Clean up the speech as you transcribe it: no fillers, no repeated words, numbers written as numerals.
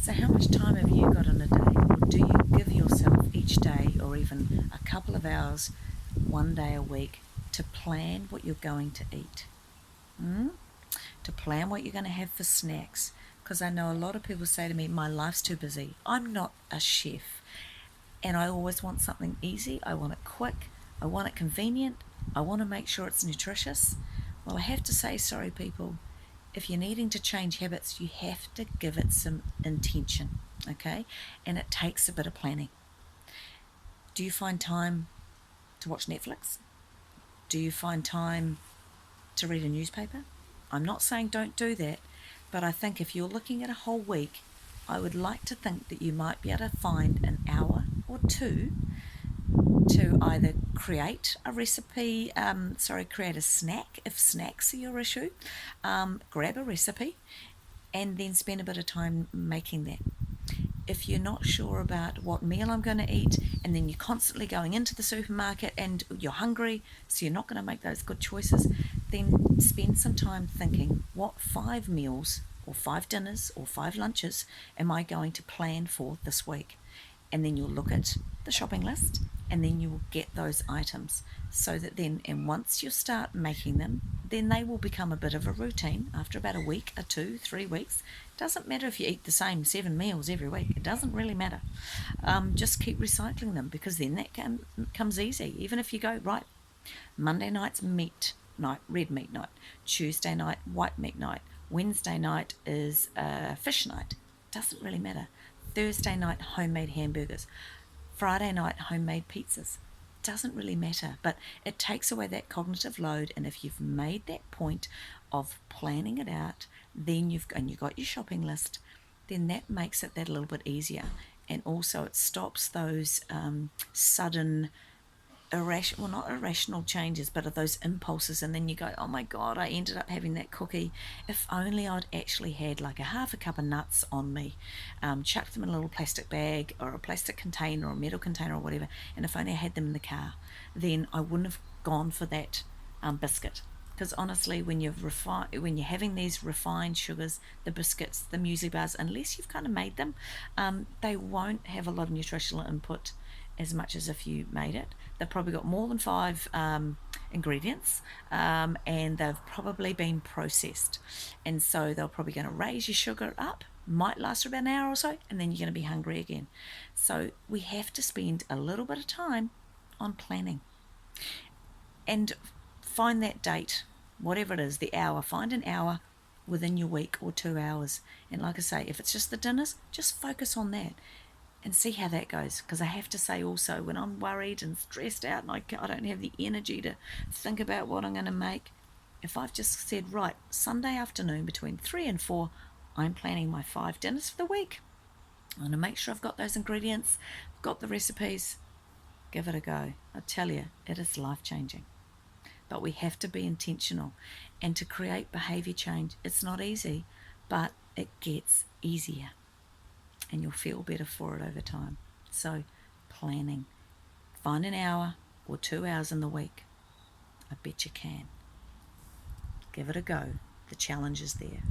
So how much time have you got in a day? Or do you give yourself each day, or even a couple of hours, one day a week, to plan what you're going to eat? Mm? To plan what you're going to have for snacks. Because I know a lot of people say to me, my life's too busy. I'm not a chef. And I always want something easy. I want it quick. I want it convenient. I want to make sure it's nutritious. Well, I have to say, sorry, people, if you're needing to change habits, you have to give it some intention, okay? And it takes a bit of planning. Do you find time to watch Netflix? Do you find time to read a newspaper? I'm not saying don't do that, but I think if you're looking at a whole week, I would like to think that you might be able to find an hour or two to either create a recipe, create a snack if snacks are your issue, grab a recipe and then spend a bit of time making that. If you're not sure about what meal I'm going to eat, and then you're constantly going into the supermarket and you're hungry, so you're not going to make those good choices, then spend some time thinking, what 5 meals or 5 dinners or 5 lunches am I going to plan for this week? And then you'll look at the shopping list and then you will get those items, so that then, and once you start making them, then they will become a bit of a routine after about a week or 2, 3 weeks. Doesn't matter if you eat the same 7 meals every week, it doesn't really matter. Just keep recycling them, because then that comes easy. Even if you go, right, Monday night's meat night, red meat night, Tuesday night white meat night, Wednesday night is fish night, doesn't really matter. Thursday night homemade hamburgers, Friday night homemade pizzas, doesn't really matter, but it takes away that cognitive load. And if you've made that point of planning it out, then you've got your shopping list, then that makes it that little bit easier. And also it stops those sudden not irrational changes, but of those impulses, and then you go, oh my god, I ended up having that cookie. If only I'd actually had like a half a cup of nuts on me, chucked them in a little plastic bag or a plastic container or a metal container or whatever, and if only I had them in the car, then I wouldn't have gone for that biscuit. Because honestly, when when you're having these refined sugars, the biscuits, the muesli bars, unless you've kind of made them, they won't have a lot of nutritional input as much as if you made it. They've probably got more than 5 ingredients, and they've probably been processed. And so they're probably going to raise your sugar up, might last for about an hour or so, and then you're going to be hungry again. So we have to spend a little bit of time on planning. And find that date, whatever it is, the hour, find an hour within your week or 2 hours. And like I say, if it's just the dinners, just focus on that and see how that goes. Because I have to say also, when I'm worried and stressed out and I don't have the energy to think about what I'm going to make, if I've just said, right, Sunday afternoon between 3 and 4, I'm planning my 5 dinners for the week. I'm going to make sure I've got those ingredients, I've got the recipes, give it a go. I tell you, it is life-changing. But we have to be intentional. And to create behaviour change, it's not easy, but it gets easier. And you'll feel better for it over time. So, planning. Find an hour or 2 hours in the week. I bet you can. Give it a go. The challenge is there.